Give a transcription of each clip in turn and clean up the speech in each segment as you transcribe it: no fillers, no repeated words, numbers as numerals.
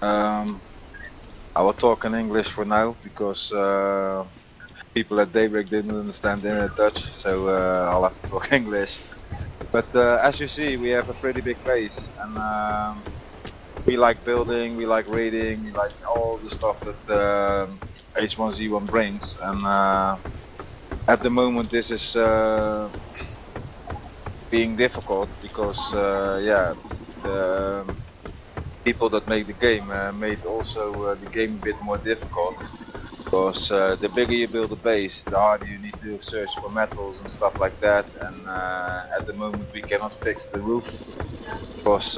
Um, I will talk in English for now because people at Daybreak didn't understand Dutch, so I'll have to talk English. But as you see, we have a pretty big base, and we like building, we like raiding, we like all the stuff that H1Z1 brings. And at the moment, this is being difficult because yeah, the people that make the game made also the game a bit more difficult. Because the bigger you build a base, the harder you need to search for metals and stuff like that. And at the moment we cannot fix the roof. Because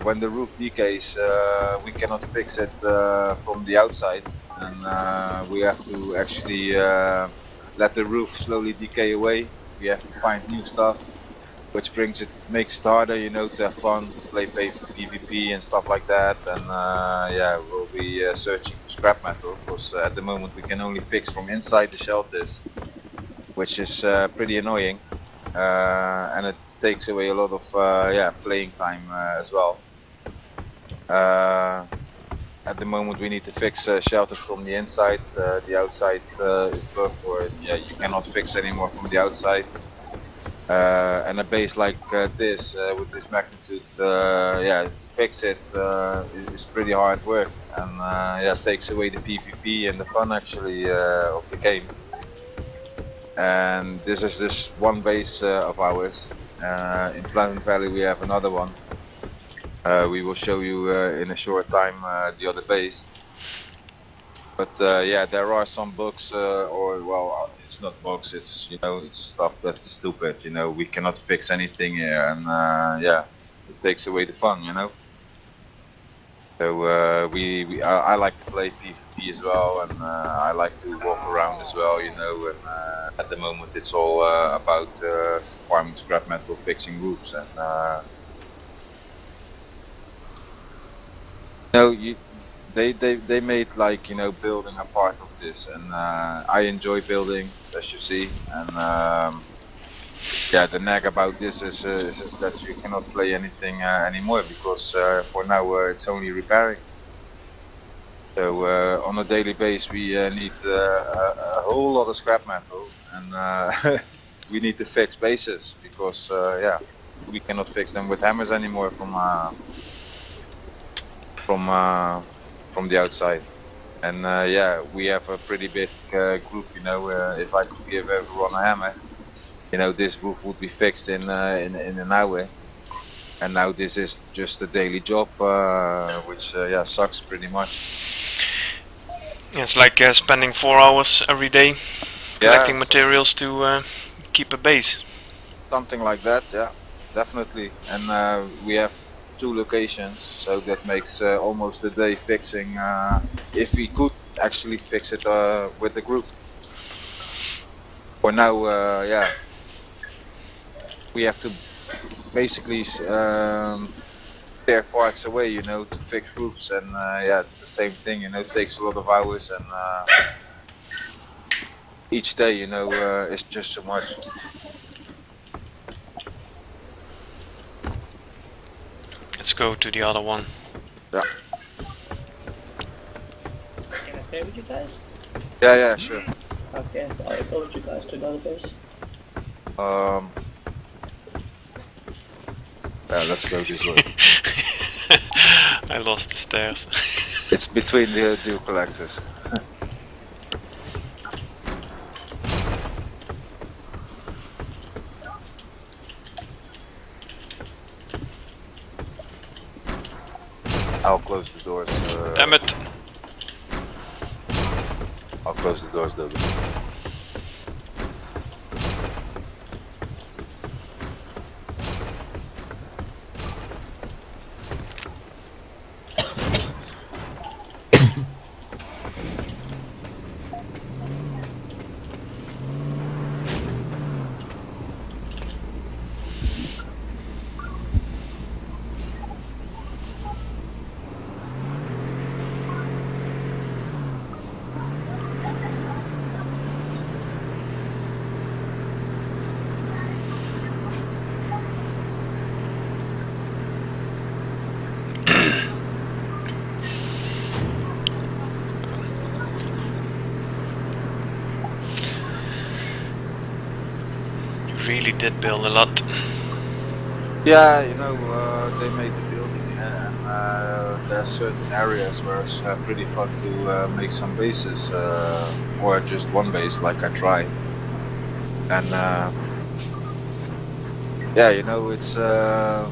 when the roof decays, we cannot fix it from the outside. And we have to actually let the roof slowly decay away. We have to find new stuff, which makes it harder, to have fun, to play PvP and stuff like that. And yeah, we'll be searching for scrap metal because at the moment we can only fix from inside the shelters, which is pretty annoying, and it takes away a lot of yeah, playing time as well. At the moment we need to fix shelters from the inside. The outside is bugged, or yeah, you cannot fix anymore from the outside. And a base like this, with this magnitude, yeah, to fix it is pretty hard work, and yeah, takes away the PvP and the fun actually of the game. And this is just one base of ours. In Pleasant Valley we have another one. We will show you in a short time the other base. But yeah, there are some bugs, or well, it's not bugs. It's it's stuff that's stupid. We cannot fix anything here, and yeah, it takes away the fun. So I like to play PvP as well, and I like to walk around as well. And at the moment it's all about farming scrap metal, fixing roofs, and you they made like building a part of this, and I enjoy building, as you see. And yeah, the nag about this is that you cannot play anything anymore because for now it's only repairing. So on a daily basis we need a whole lot of scrap metal, and we need to fix bases because yeah, we cannot fix them with hammers anymore from from the outside. And yeah, we have a pretty big group. If I could give everyone a hammer, this roof would be fixed in an hour. And now this is just a daily job, which yeah, sucks pretty much. It's like spending 4 hours every day collecting Yeah, materials to keep a base. something like that. Yeah, definitely. And we have 2 locations, so that makes almost a day fixing. If we could actually fix it with the group. For now, yeah, we have to basically tear parts away, to fix roofs, and yeah, it's the same thing. It takes a lot of hours, and each day, is just so much. Let's go to the other one. Yeah. Can I stay with you guys? Yeah, sure. Okay, so I'll go with you guys to another base. Yeah, let's go this way. I lost the stairs. It's between the two collectors. I'll close the doors. Damn it! I'll close the doors, though. really did build a lot. Yeah, you know, they made the building, and there's certain areas where it's pretty fun to make some bases, or just one base, like I try. And yeah, you know, it's a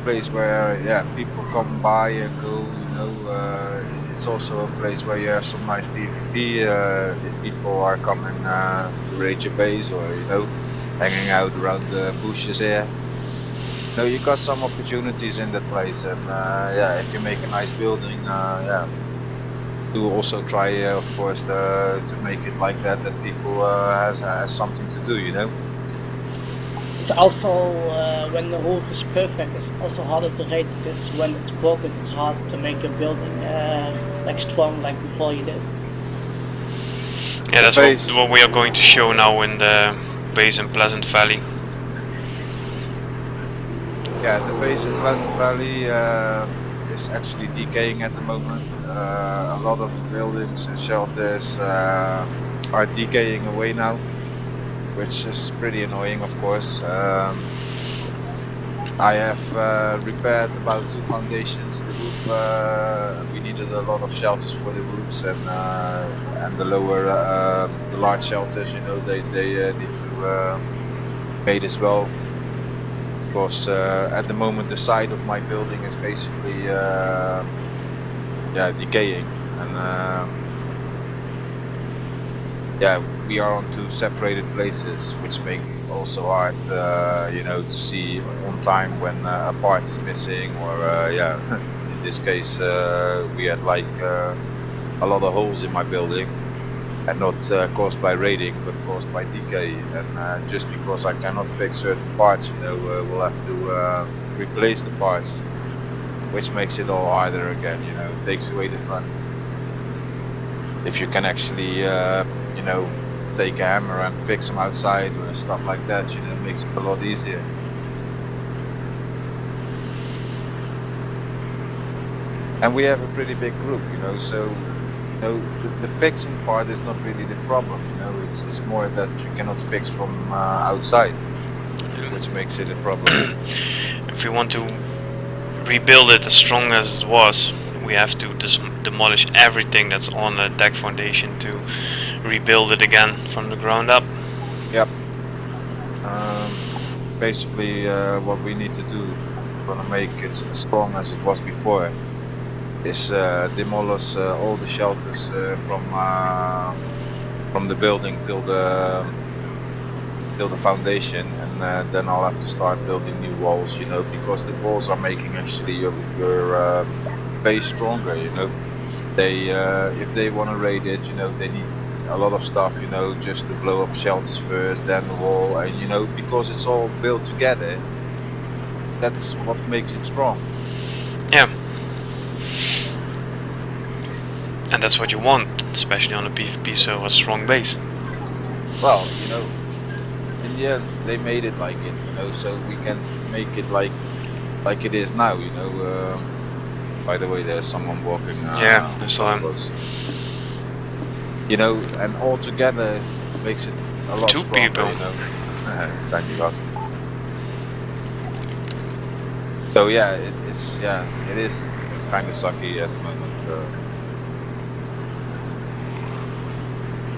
place where people come by and go. You know, it's also a place where you have some nice PvP if people are coming to raid your base, or you know, hanging out around the bushes here. No, you got some opportunities in that place, and yeah, if you make a nice building, yeah, do also try, of course, to make it like that people has something to do, you know. It's also when the roof is perfect, it's also harder to raid because when it's broken, it's hard to make your building like strong like before you did. Yeah, that's what we are going to show now in the base in Pleasant Valley. Yeah, the base in Pleasant Valley is actually decaying at the moment. A lot of buildings and shelters are decaying away now, which is pretty annoying, of course. I have repaired about 2 foundations. The roof, we needed a lot of shelters for the roofs, and the lower, the large shelters. You know, they need to made as well. Because at the moment the side of my building is basically yeah, decaying, and yeah, we are on 2 separated places, which make it also hard, you know, to see on time when a part is missing, or yeah, in this case we had like a lot of holes in my building, and not caused by raiding, but caused by decay. And just because I cannot fix certain parts, you know, we'll have to replace the parts, which makes it all harder again. You know, it takes away the fun. If you can actually, you know, take a hammer and fix them outside or stuff like that, you know, it makes it a lot easier. And we have a pretty big group, you know, so. You know, the fixing part is not really the problem, you know, it's more that you cannot fix from outside, which makes it a problem. If we want to rebuild it as strong as it was, we have to demolish everything that's on the deck foundation to rebuild it again from the ground up. Yep. Basically, what we need to do, want to make it as strong as it was before, is demolish all the shelters from the building till the foundation, and then I'll have to start building new walls, you know, because the walls are making actually your base stronger, you know. They if they want to raid it, you know, they need a lot of stuff, you know, just to blow up shelters first, then the wall, and you know, because it's all built together, that's what makes it strong. Yeah. And that's what you want, especially on a PvP server, a strong base. Well, you know, in the end, they made it like it, you know, so we can make it like it is now, you know. By the way, there's someone walking. Yeah, I saw him. You know, and all together makes it a lot 2 stronger, people. you know. Exactly, lost. So yeah, it is kind of sucky at the moment.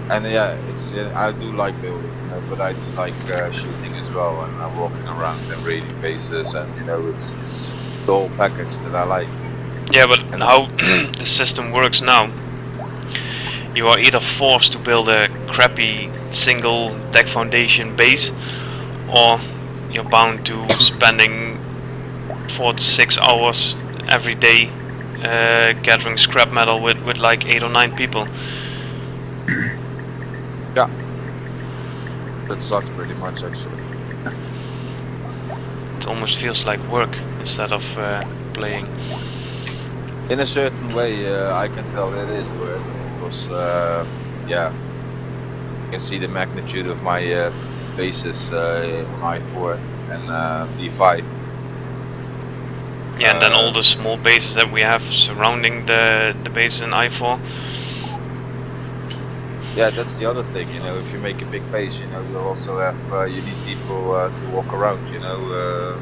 And yeah, I do like building, you know, but I do like shooting as well, and walking around and raiding bases, and you know, it's the whole package that I like. Yeah, but how the system works now, you are either forced to build a crappy single deck foundation base, or you're bound to spending 4 to 6 hours every day gathering scrap metal with like 8 or 9 people. Yeah, that sucks pretty much actually. It almost feels like work instead of playing. In a certain way, I can tell it is work, because yeah, you can see the magnitude of my bases on I4 and D5. Yeah, and then all the small bases that we have surrounding the base in I4. Yeah, that's the other thing, you know, if you make a big base, you know, you'll also have, you need people to walk around, you know,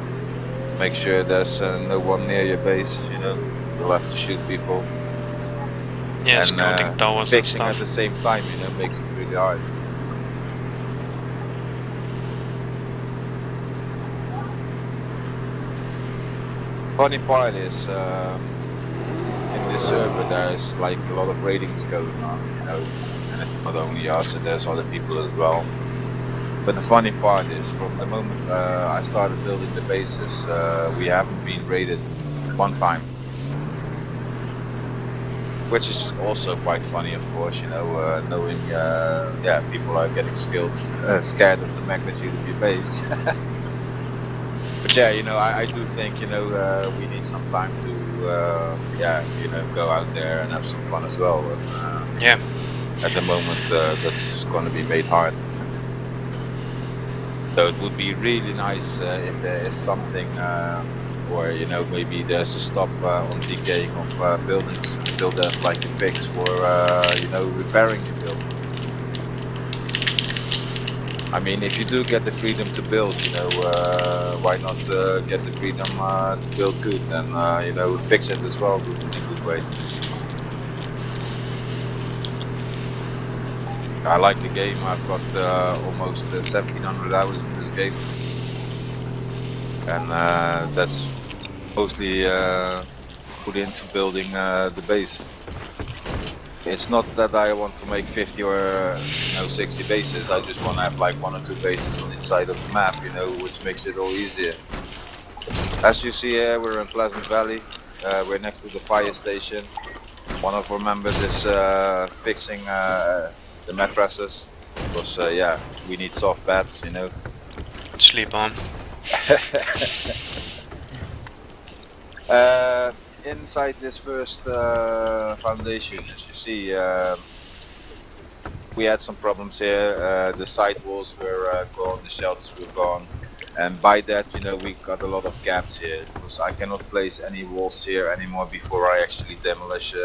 make sure there's no one near your base, you know, you'll have to shoot people. Yeah, And scouting towers and fixing stuff. at the same time, you know, makes it really hard. Funny part is, in this server there's like a lot of ratings going on, you know, and it's not only us, there's other people as well. But the funny part is, from the moment I started building the bases, we haven't been raided one time. Which is also quite funny, of course, you know, knowing, yeah, people are getting scared of the magnitude of your base. But yeah, you know, I do think, you know, we need some time to, yeah, you know, go out there and have some fun as well. And, Yeah. at the moment, that's going to be made hard. So it would be really nice if there is something, or you know, maybe there's a stop on decaying of buildings until there's like a fix for, you know, repairing your building. I mean, if you do get the freedom to build, you know, why not get the freedom to build good and, you know, fix it as well in a good way. I like the game. I've got almost 1700 hours in this game, and that's mostly put into building the base. It's not that I want to make 50 or, you know, 60 bases. I just want to have like 1 or 2 bases on each side of the map, you know, which makes it all easier. As you see here, we're in Pleasant Valley. We're next to the fire station. One of our members is fixing the mattresses, because yeah, we need soft beds, you know. Sleep on. Inside this first foundation, as you see, we had some problems here. The side walls were gone, the shelters were gone, and by that, you know, we got a lot of gaps here, because I cannot place any walls here anymore before I actually demolish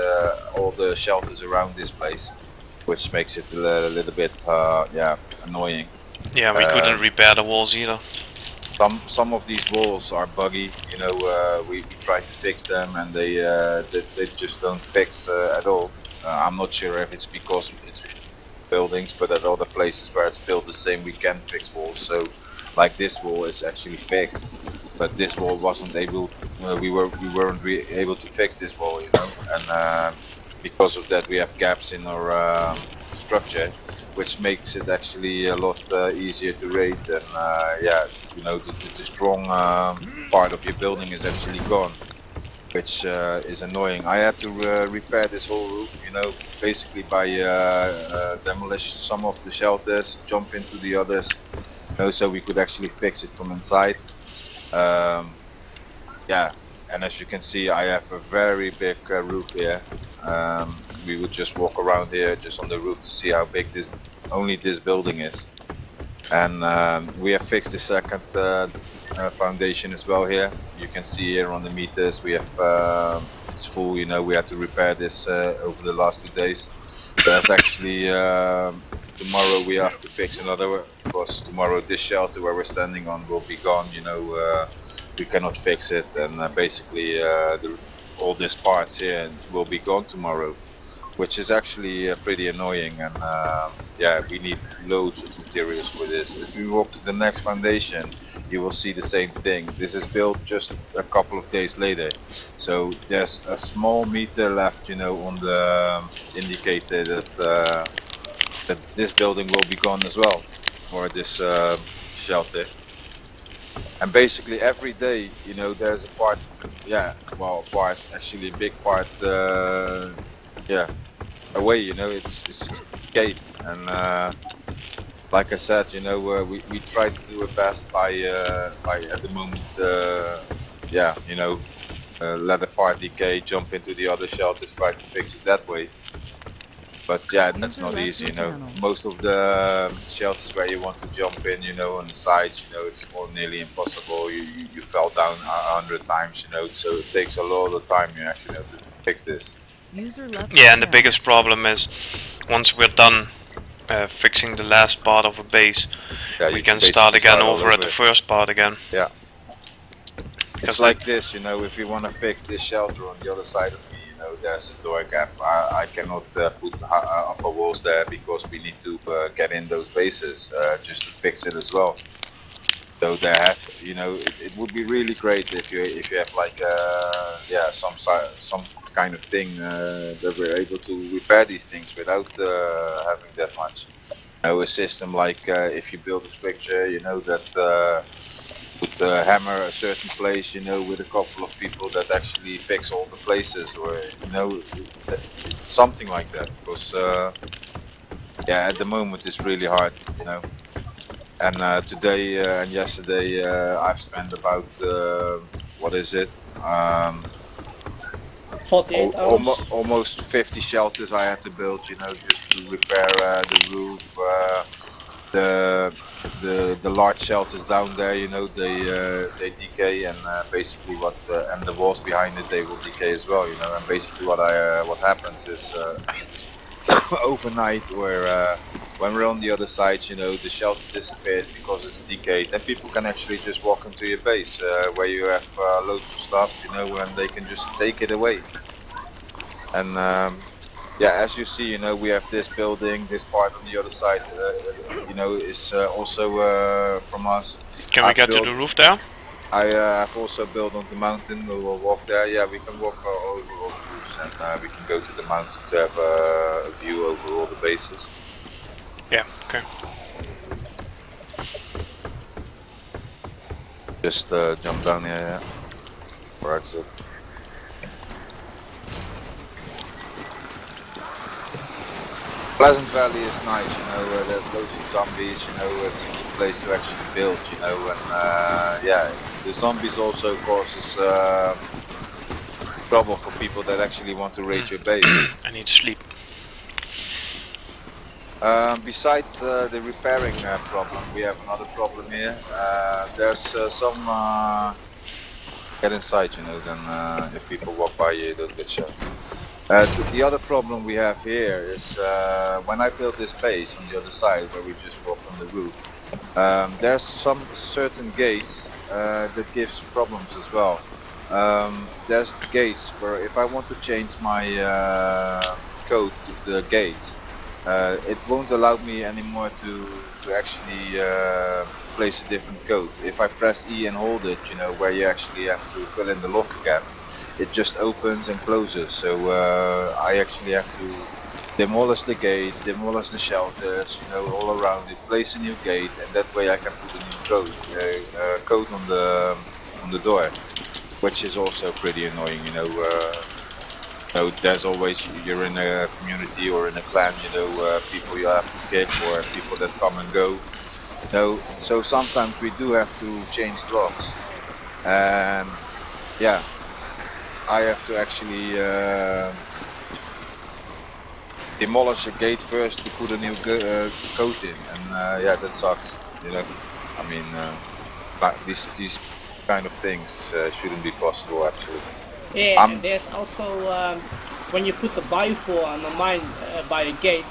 all the shelters around this place, which makes it a little bit, yeah, annoying. Yeah, we couldn't repair the walls either. Some of these walls are buggy, you know. We try to fix them and they just don't fix at all. I'm not sure if it's because it's buildings, but at other places where it's built the same, we can fix walls. So like this wall is actually fixed, but this wall wasn't able, we weren't able to fix this wall, you know. And because of that, we have gaps in our structure, which makes it actually a lot easier to raid. And yeah, you know, the strong part of your building is actually gone, which is annoying. I had to repair this whole roof, you know, basically by demolish some of the shelters, jump into the others, you know, so we could actually fix it from inside. Yeah, and as you can see, I have a very big roof here. We would just walk around here just on the roof to see how big this, only this building is. And we have fixed the second foundation as well here. You can see here on the meters we have, it's full, you know, we had to repair this over the last 2 days. There's actually, tomorrow we have to fix another, because tomorrow this shelter where we're standing on will be gone, you know. We cannot fix it, and basically all these parts here will be gone tomorrow, which is actually pretty annoying. And yeah, we need loads of materials for this. If we walk to the next foundation, you will see the same thing. This is built just a couple of days later, so there's a small meter left, you know, on the indicator that that this building will be gone as well, or this shelter. And basically every day, you know, there's a part, yeah, well, part, actually a big part, yeah, away, you know, it's escape. And like I said, you know, we try to do our best by at the moment, yeah, you know, let the part decay, jump into the other shelters, try to fix it that way. But yeah, that's not easy, you know. Most of the shelters where you want to jump in, you know, on the sides, you know, it's all nearly impossible. You fell down 100 times, you know, so it takes a lot of time, you know, to fix this. Yeah, and the biggest problem is once we're done fixing the last part of a base, Yeah, we you can basically start again all over at the first part again. Yeah. Because It's like this, you know, if you want to fix this shelter on the other side of me, you know, there's a door gap. I cannot put upper walls there because we need to get in those bases just to fix it as well. So there have, you know, it would be really great if you have like yeah, some kind of thing that we're able to repair these things without having that much. You know, a system like if you build a structure, you know, that would hammer a certain place, you know, with a couple of people that actually fix all the places, or you know, something like that. Because yeah, at the moment it's really hard, you know. And today and yesterday I've spent about what is it? 48 hours. Almost 50 shelters I had to build, you know, just to repair the roof, the large shelters down there, you know, they decay, and basically and the walls behind it, they will decay as well, you know. And basically what happens is overnight, or when we're on the other side, you know, the shelter disappears because it's decayed, and people can actually just walk into your base where you have loads of stuff, you know, and they can just take it away. And yeah, as you see, you know, we have this building, this part on the other side, you know, is also from us. Can we get to the roof there? I have also built on the mountain. We will walk there. Yeah, we can walk over all the roofs, and we can go to the mountain to have a view over all the bases. Yeah, okay. Just jump down here, yeah. Or exit. Pleasant Valley is nice, you know, there's loads of zombies, you know, it's a good place to actually build, you know, and yeah, the zombies also causes trouble for people that actually want to raid your base. I need to sleep. Besides the repairing problem, we have another problem here. There's some... Get inside, you know, then if people walk by you, they'll get shot. The other problem we have here is when I built this base on the other side where we just walk on the roof, there's some certain gates that gives problems as well. There's gates where if I want to change my code to the gates, it won't allow me anymore to actually place a different code. If I press E and hold it, you know, where you actually have to fill in the lock again, it just opens and closes. So I actually have to demolish the gate, demolish the shelters, you know, all around it, place a new gate, and that way I can put a new code on the door, which is also pretty annoying, you know. You know, there's always, you're in a community or in a clan, you know, people you have to kick or people that come and go. You know, so sometimes we do have to change locks, and yeah, I have to actually demolish a gate first to put a new code in, and yeah, that sucks, you know. I mean, but these kind of things shouldn't be possible, actually. Yeah, there's also when you put the biofor on the mine by a gate,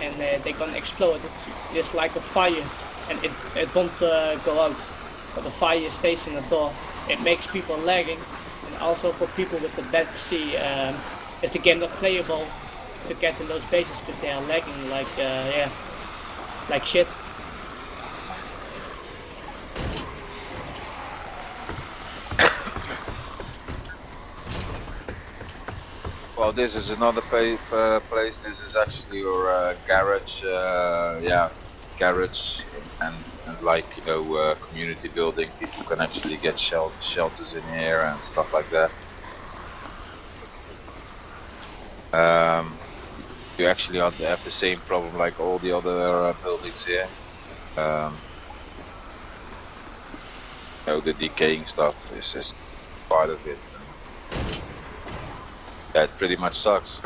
and they're gonna explode. It's like a fire, and it won't go out, but the fire stays in the door. It makes people lagging, and also for people with the bad PC, is the game not playable to get in those bases because they are lagging like yeah, like shit. Well, this is another place. This is actually your garage. Yeah, garage, and like, you know, community building. People can actually get shelters in here and stuff like that. You actually have the same problem like all the other buildings here. You know, the decaying stuff is just part of it. Yeah, it pretty much sucks.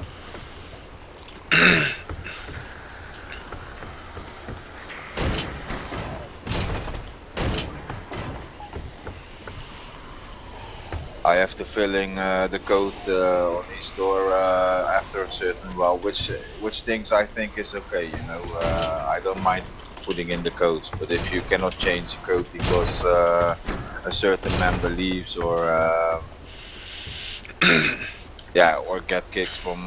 I have to fill in the code on each door after after a certain while, which things I think is okay. You know, I don't mind putting in the codes, but if you cannot change the code because a certain member leaves or yeah, or get kicked from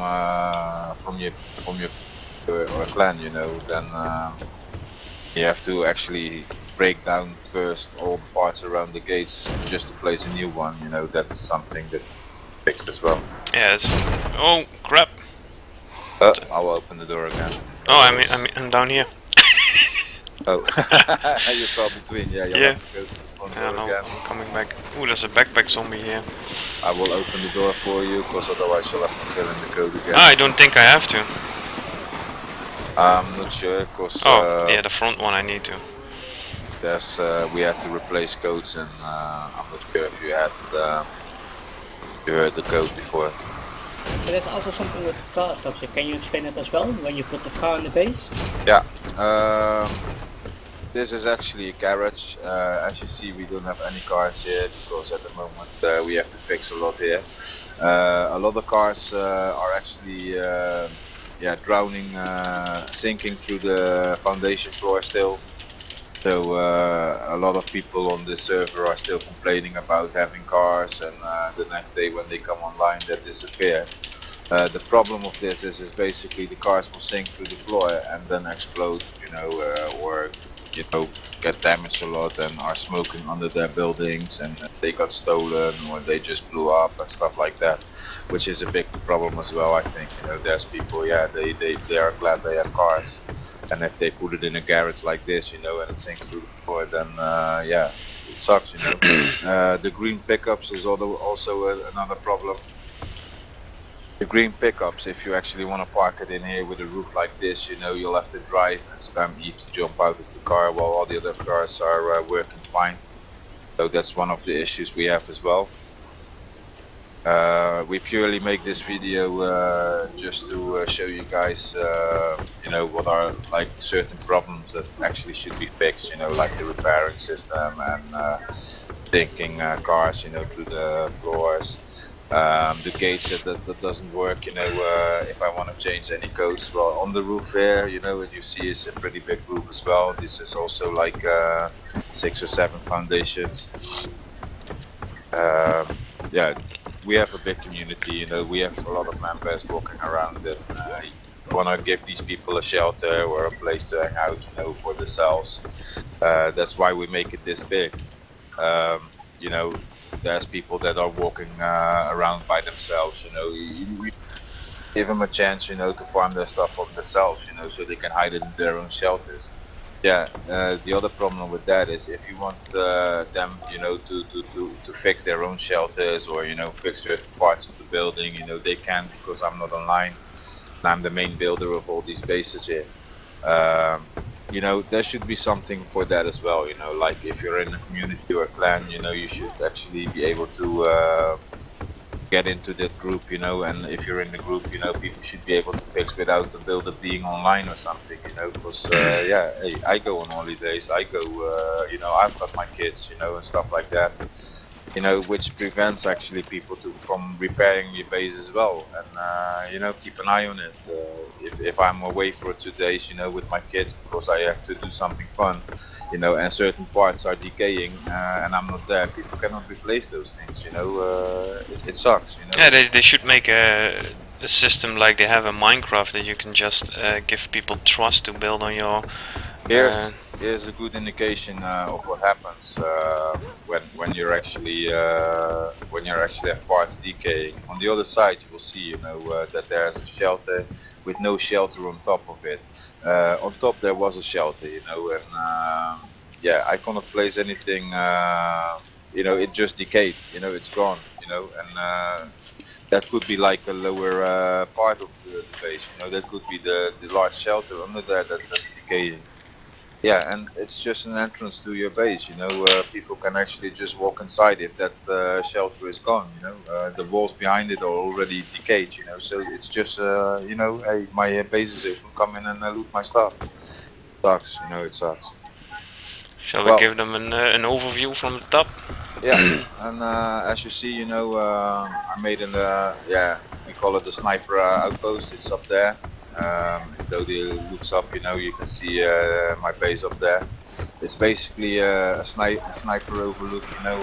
your or clan, you know, then you have to actually break down first all the parts around the gates just to place a new one. You know, that's something that fixed as well. Yeah, it's... Oh, crap. I'll open the door again. Oh, I'm down here. Oh, you fell between. Yeah, you'll Yeah. have to go to the front Yeah, door no, again. I'm coming back. Ooh, there's a backpack zombie here. I will open the door for you, because otherwise you'll have to fill in the code again. Ah, I don't think I have to. I'm not sure, because Oh, yeah, the front one I need to. there's we had to replace codes, and I'm not sure if you had you heard the code before. But there's also something with the car toxic. Can you explain it as well? When you put the car in the base? Yeah. This is actually a garage. As you see, we don't have any cars here because at the moment we have to fix a lot here. A lot of cars are actually yeah, drowning, sinking through the foundation floor still. So a lot of people on this server are still complaining about having cars, and the next day when they come online they disappear. The problem of this is basically the cars will sink through the floor and then explode, you know, or you know, get damaged a lot and are smoking under their buildings, and they got stolen or they just blew up and stuff like that, which is a big problem as well. I think, you know, there's people, yeah, they are glad they have cars, and if they put it in a garage like this, you know, and it sinks through the floor, then yeah, it sucks, you know. The green pickups is also another problem. The green pickups, if you actually want to park it in here with a roof like this, you know, you'll have to drive and spam E to jump out of the car while all the other cars are working fine. So that's one of the issues we have as well. We purely make this video just to show you guys, you know, what are like certain problems that actually should be fixed, you know, like the repairing system and sinking cars, you know, through the floors. The gates that doesn't work, you know, if I want to change any codes, well, on the roof here, you know, what you see is a pretty big roof as well. This is also like 6 or 7 foundations. Yeah, we have a big community, you know, we have a lot of members walking around, and want to give these people a shelter or a place to hang out, you know, for themselves. That's why we make it this big. You know, there's people that are walking around by themselves, you know, you give them a chance, you know, to farm their stuff on themselves, you know, so they can hide it in their own shelters. Yeah, the other problem with that is if you want them, you know, to fix their own shelters or, you know, fix certain parts of the building, you know, they can, because I'm not online and I'm the main builder of all these bases here. You know, there should be something for that as well, you know, like if you're in a community or a clan, you know, you should actually be able to get into that group, you know, and if you're in the group, you know, people should be able to fix without the builder being online or something, you know, because, yeah, hey, I go on holidays, I go, you know, I've got my kids, you know, and stuff like that, you know, which prevents actually people from repairing your base as well, and, you know, keep an eye on it. If I'm away for 2 days, you know, with my kids, because I have to do something fun, you know, and certain parts are decaying, and I'm not there, people cannot replace those things, you know, it sucks, you know. Yeah, they should make a system like they have in Minecraft, that you can just give people trust to build on your... Here's a good indication of what happens when you're actually have parts decaying. On the other side, you will see, you know, that there's a shelter with no shelter on top of it. On top there was a shelter, you know, and yeah, I cannot place anything. You know, it just decayed. You know, it's gone. You know, and that could be like a lower part of the base. You know, that could be the large shelter under there that's decaying. Yeah, and it's just an entrance to your base, you know, people can actually just walk inside if that shelter is gone, you know, the walls behind it are already decayed, you know, so it's just, you know, hey, my base is open, come in and loot my stuff. It sucks, you know, it sucks. Shall we give them an overview from the top? Yeah, and as you see, you know, I made an, yeah, we call it the sniper outpost. It's up there. If Dodie looks up, you know, you can see my base up there. It's basically a sniper overlook, you know.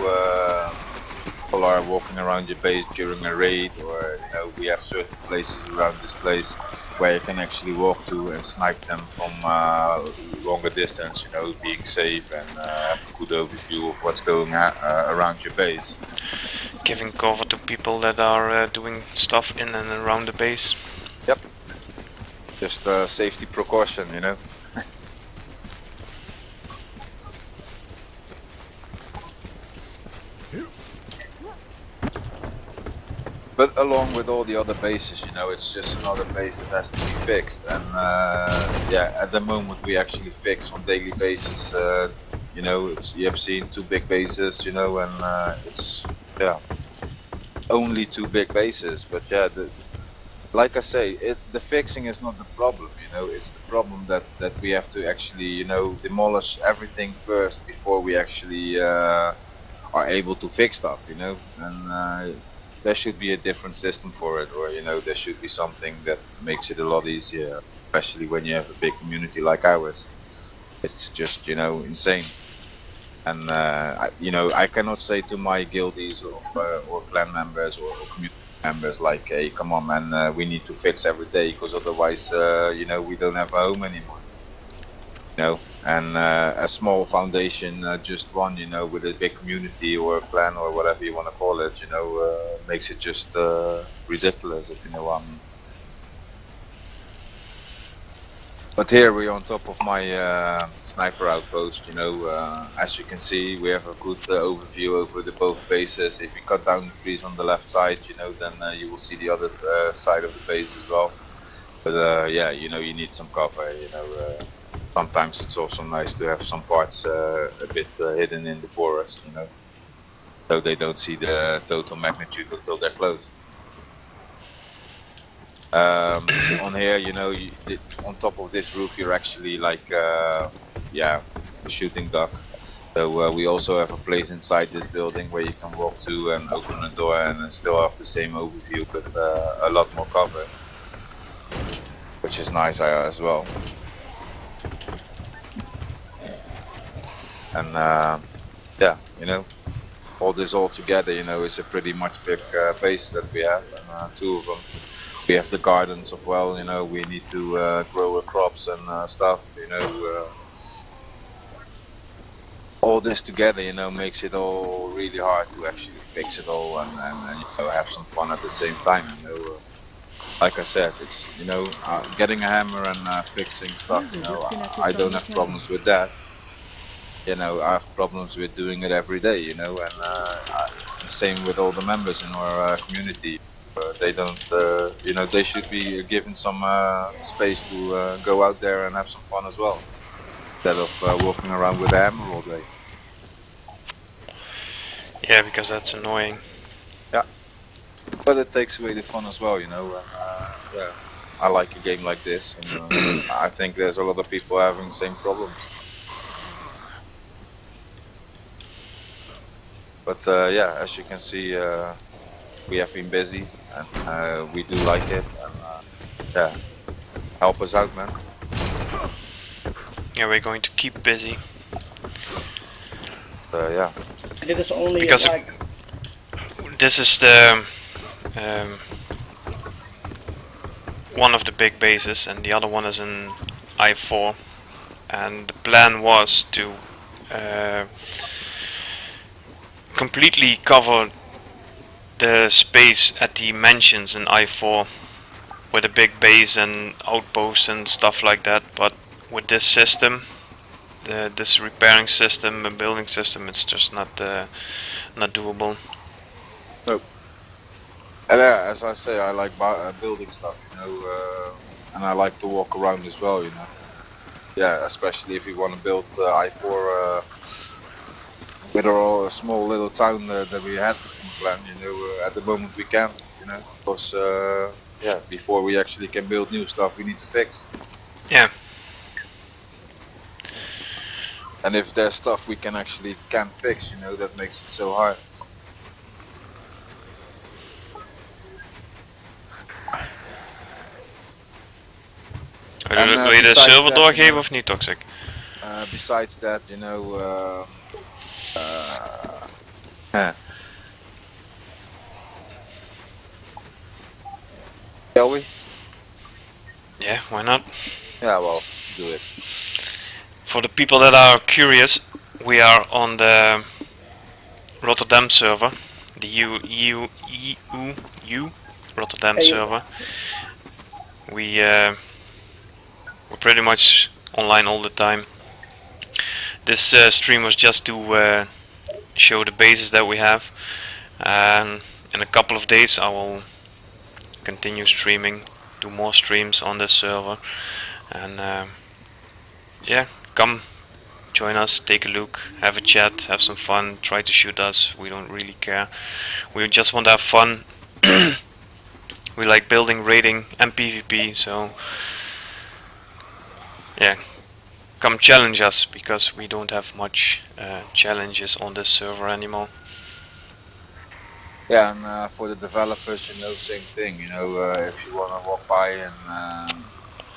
People are walking around your base during a raid, or you know, we have certain places around this place where you can actually walk to and snipe them from longer distance, you know, being safe and have a good overview of what's going around your base. Giving cover to people that are doing stuff in and around the base. Yep. Just a safety precaution, you know. But along with all the other bases, you know, it's just another base that has to be fixed. And yeah, at the moment we actually fix on daily basis. You know, you have seen 2 big bases, you know, and it's only 2 big bases. But yeah, like I say, the fixing is not the problem. You know, it's the problem that we have to actually, you know, demolish everything first before we actually are able to fix stuff. You know, and there should be a different system for it, or you know, there should be something that makes it a lot easier, especially when you have a big community like ours. It's just, you know, insane. And you know, I cannot say to my guildies or clan members or community members like, hey, come on man, we need to fix every day, because otherwise you know, we don't have a home anymore, you know. And a small foundation, just one, you know, with a big community or a clan or whatever you want to call it, you know, makes it just ridiculous, if you know what I mean. But here we're on top of my sniper outpost, you know. As you can see, we have a good overview over the both bases. If you cut down the trees on the left side, you know, then you will see the other side of the base as well. But yeah, you know, you need some cover, you know. Sometimes it's also nice to have some parts a bit hidden in the forest, you know, so they don't see the total magnitude until they're close. On here, you know, on top of this roof, you're actually like, yeah, a shooting duck. So we also have a place inside this building where you can walk to and open the door and still have the same overview, but a lot more cover, which is nice as well. And yeah, you know, all this all together, you know, is a pretty much big base that we have, and 2 of them. We have the gardens as well, you know, we need to grow crops and stuff, you know. All this together, you know, makes it all really hard to actually fix it all and you know, have some fun at the same time, you know. Like I said, it's, you know, getting a hammer and fixing stuff, you know, I don't have problems with that. You know, I have problems with doing it every day, you know, and same with all the members in our community. They don't, you know, they should be given some space to go out there and have some fun as well, instead of walking around with a hammer all day. Yeah, because that's annoying. Yeah, but it takes away the fun as well, you know, and yeah, I like a game like this, and I think there's a lot of people having the same problems. But yeah, as you can see, we have been busy, and we do like it, and yeah, help us out, man. Yeah, we're going to keep busy. Yeah. Dit is only Because like... This is the one of the big bases, and the other one is in I4. And the plan was to completely cover the space at the mansions in I4 with a big base and outposts and stuff like that. But with this system, this repairing system and building system, it's just not doable. Nope. And as I say, I like building stuff, you know, and I like to walk around as well, you know. Yeah, especially if you want to build I4 with our small little town that we had in the plan, you know, at the moment we can, you know, because yeah, before we actually can build new stuff, we need to fix. Yeah. And if there's stuff we can't fix, you know, that makes it so hard. Wil je de besides server that, doorgeven you know, of niet, Toxic? besides that, you know, shall we? Yeah, why not? Yeah, well, do it. For the people that are curious, we are on the Rotterdam server, the EU Rotterdam Hey, server. We're pretty much online all the time. This stream was just to show the bases that we have, and in a couple of days I will continue streaming, do more streams on this server, and yeah, come join us, take a look, have a chat, have some fun, try to shoot us. We don't really care. We just want to have fun. We like building, raiding, and PvP, so yeah, come challenge us, because we don't have much challenges on this server anymore. Yeah, and for the developers, you know, same thing. You know, if you wanna walk by and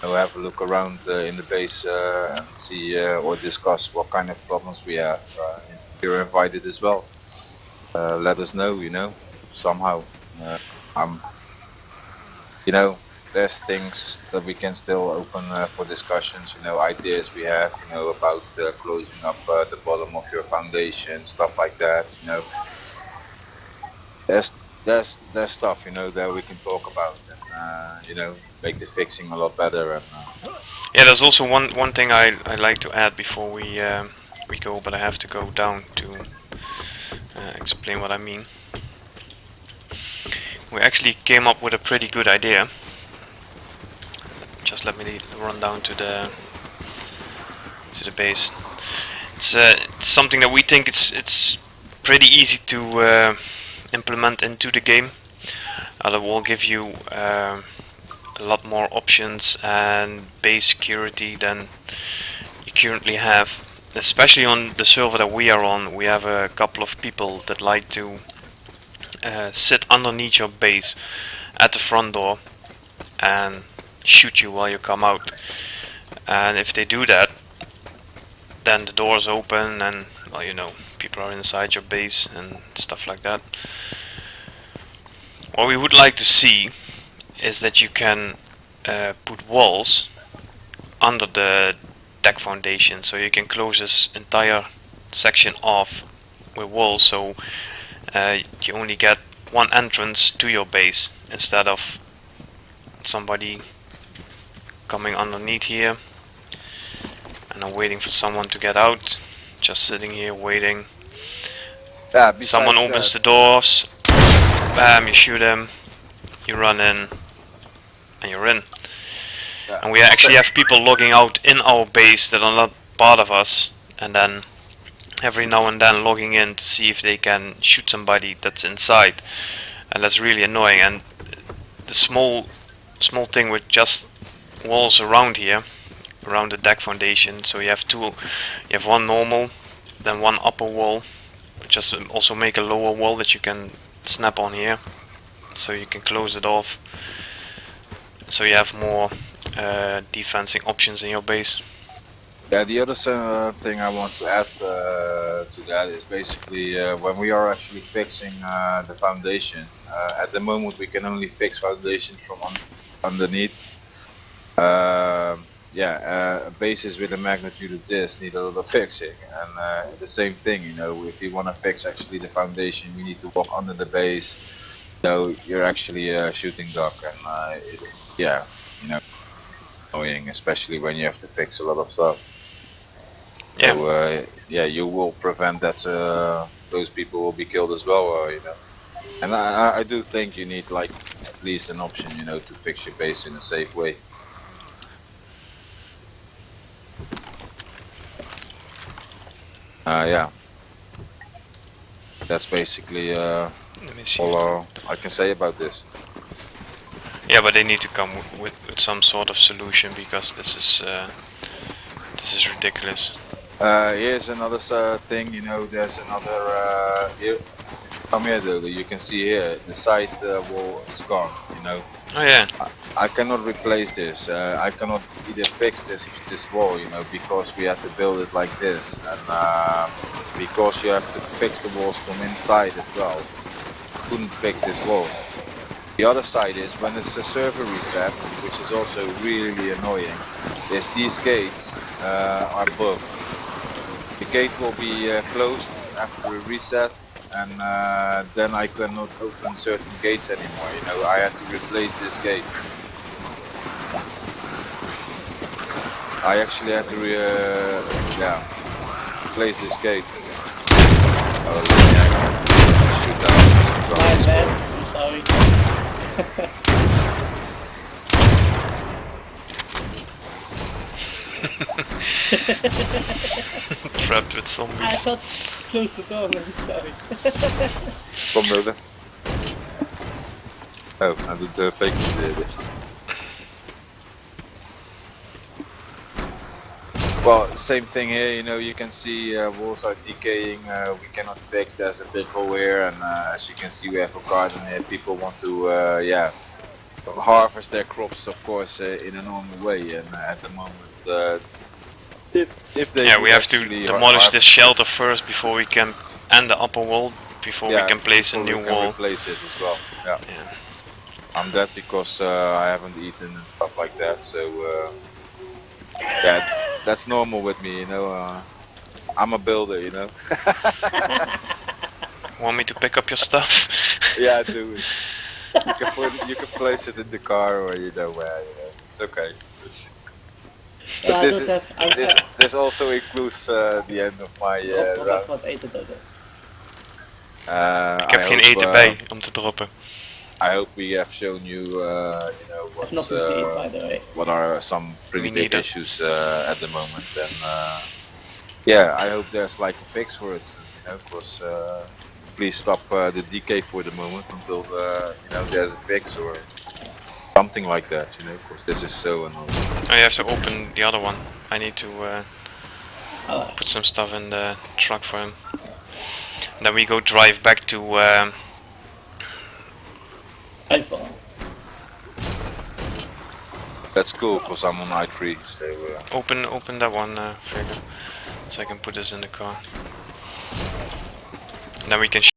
you know, have a look around in the base and see or discuss what kind of problems we have, you're invited as well. Let us know, you know, somehow. You know, there's things that we can still open for discussions. You know, ideas we have, you know, about closing up the bottom of your foundation, stuff like that. You know, there's stuff, you know, that we can talk about and you know, make the fixing a lot better. And Yeah, there's also one thing I like to add before we go, but I have to go down to explain what I mean. We actually came up with a pretty good idea. Just let me run down to the base. It's something that we think it's pretty easy to implement into the game. That will give you a lot more options and base security than you currently have. Especially on the server that we are on, we have a couple of people that like to sit underneath your base at the front door and shoot you while you come out. And if they do that, then the doors open and, well, you know, people are inside your base and stuff like that. What we would like to see is that you can put walls under the deck foundation, so you can close this entire section off with walls, so you only get one entrance to your base instead of somebody coming underneath here and I'm waiting for someone to get out, just sitting here waiting. yeah, Someone opens the doors, bam, you shoot him, you run in, and you're in. Yeah. And we actually have people logging out in our base that are not part of us, and then every now and then logging in to see if they can shoot somebody that's inside, and that's really annoying. And the small thing with just walls around here, around the deck foundation, so you have one normal, then one upper wall, just also make a lower wall that you can snap on here, so you can close it off, so you have more defensing options in your base. Yeah, the other thing I want to add to that is basically when we are actually fixing the foundation. At the moment, we can only fix foundations from underneath. Bases with a magnitude of this need a lot of fixing, and the same thing. You know, if you want to fix actually the foundation, you need to walk under the base. So you're actually a shooting duck, and yeah, you know, annoying, especially when you have to fix a lot of stuff. Yeah. So yeah, you will prevent that those people will be killed as well, you know. And I do think you need like at least an option, you know, to fix your base in a safe way. Yeah. That's basically Let me see. all I can say about this. Yeah, but they need to come with some sort of solution, because this is ridiculous. Here's another thing, you know, there's another Come here, though. You can see here the side wall is gone. You know. Oh yeah. I cannot replace this. I cannot either fix this wall, you know, because we have to build it like this, and because you have to fix the walls from inside as well. Couldn't fix this wall. The other side is when it's a server reset, which is also really annoying. Is these gates are bugged. The gate will be closed after a reset, and then I cannot open certain gates anymore. You know, I had to replace this gate. I actually had to replace this gate. Oh yeah, shoot down. My bad, I'm sorry. Trapped with I zombies. thought close the door, man, sorry. Kom Wilde. Oh, hij doet de fake dicht. Well, same thing here, you know, you can see walls are decaying, we cannot fix, there's a big hole here, and as you can see we have a garden here, people want to, harvest their crops, of course, in a normal way, and at the moment, if they Yeah, would we have to actually demolish this harvest shelter first before we can, and the upper wall, before we can place a before new we can wall. replace it as well, yeah. Yeah. I'm dead because I haven't eaten and stuff like that, so yeah, that's normal with me, you know. I'm a builder, you know. Want me to pick up your stuff? Yeah, do it. You can place it in the car or you know where, you know. It's okay. Yeah, But I don't have... this also includes the end of my Ik heb round. wat eten doden. Ik heb geen eten bij om te droppen. I hope we have shown you, you know, I've nothing to eat, by the way. what are some pretty Me big neither. issues at the moment, and yeah, I hope there's like a fix for it. You know, because please stop the decay for the moment until you know there's a fix or something like that. You know, because this is so annoying. Oh, you have to open the other one. I need to Oh, put some stuff in the truck for him. Then we go drive back to iPhone. That's cool because I'm on I3, so open that one, Vega, so I can put this in the car. And then we can